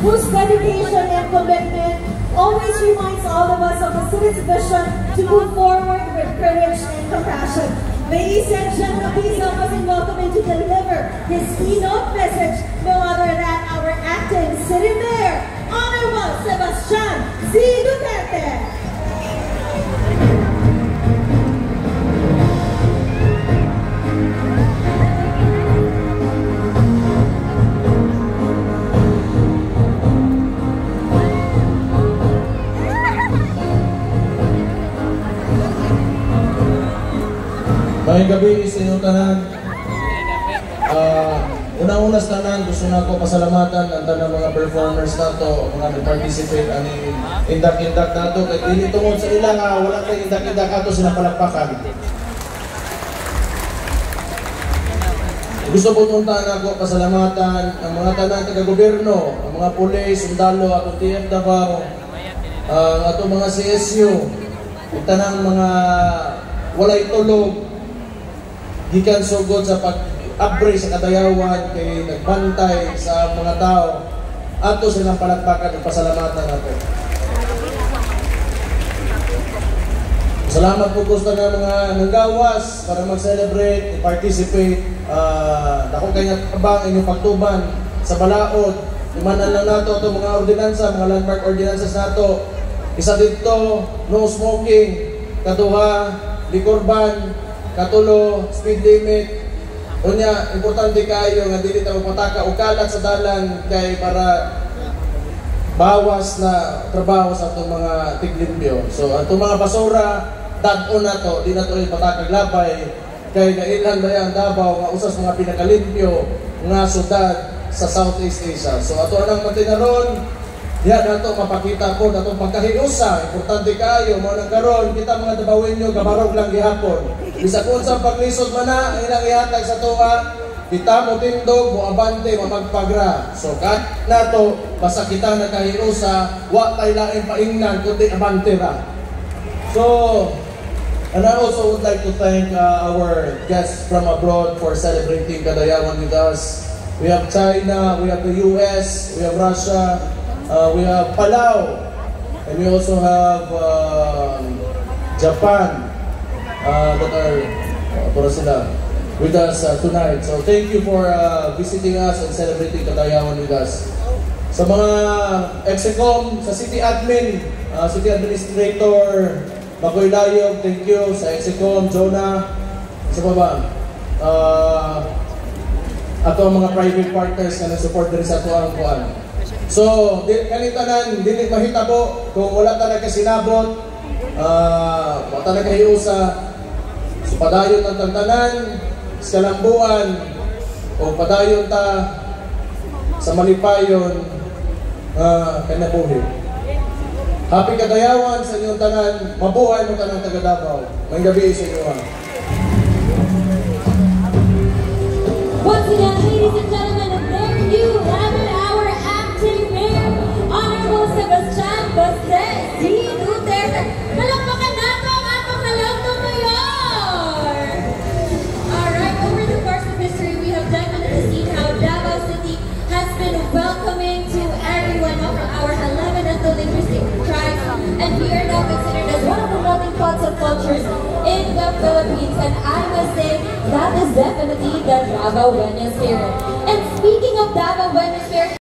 whose dedication and commitment always reminds all of us of the city's vision to move forward with courage and compassion. Ladies and gentlemen, please help us in welcoming to deliver his keynote message, no other than our acting city mayor, Honorable Sebastian C. Duterte. Ngayong gabi sa inyong tanan, unang-una sa tanan, gusto na ako pasalamatan ang tanang mga performers nato, mga nag-participate ani indak-indak nato, kaya hindi tungod sa ilang wala tayong indak-indak nato sila palakpakan. Gusto po nung tanan ako pasalamatan ang mga tanang taga-gobyerno, ang mga pulis, sundalo, atong TF Davao, atong mga CSU, ang tanang mga walay tulog, gikan sugod sa pag-abre sa kadayawan kay nagbantay sa mga tao, ato silang palakpakan at pasalamatan nato. Salamat po gusto ng mga nanggawas para mag-celebrate, participate. Dako kayo abang inyong pagtuban sa balaod. Imanan lang nato itong mga ordinansa, mga landmark ordinances nato. Isa dito, no smoking, kaduha, liquor ban, katulo, speed limit. Unya, importante kayo nga dili tayo pataka o kalat sa dalan kay para bawas na trabaho sa itong mga tiglimpyo. So, itong mga basura, dad-on na to, di na to patakag labay kay nailan ba yan Davao nga usas mga pinakalimpyo nga syudad sa Southeast Asia. So, ato anang matinaron, yan nato mapakita po natong pagkahiusa, importante kayo mo nang karon kita mga Dabawin nyo gabarog lang gihapon. Bisa kun sa paglisod man na ilang ihatag sa tuwa, kita mo tindog mo abante mamagpagra. So kat nato basta kita nakahiusa, wa tay lain paingnan kundi abante ra. So and I also would like to thank our guests from abroad for celebrating Kadayawan with us. We have China, we have the US, we have Russia, we have Palau, and we also have Japan that are sila with us tonight. So thank you for visiting us and celebrating Kadayawan with us. Sa mga Execom, sa City Admin, City Administrator Makoy Layog, thank you. Sa Execom, Jonah, sa baba. Ato ang mga private partners na nag-support din sa ato ang kuan. So, kanitanan, dili mahitabo kung wala ta nagkasinabot, wala ta nagkahiusa, so padayon ang tantanan, sa kalambuan, o padayon ta sa malipayon, kanabuhi. Happy Kadayawan sa inyong tanan, mabuhay mo tanang taga Davao. May gabi sa inyo. Once again, ladies and gentlemen, and there you have it, our acting mayor, Honorable Sebastian C. Duterte. Palakpakan nato ang atong halagdong mayor! Alright, over the course of history, we have definitely seen how Davao City has been welcoming to everyone from our 11 ethno-linguistic tribes, and we are now considered as one of the melting pots of cultures in the Philippines, and I must say, that is definitely the Davaoenan spirit. And speaking of Davaoenan spirit,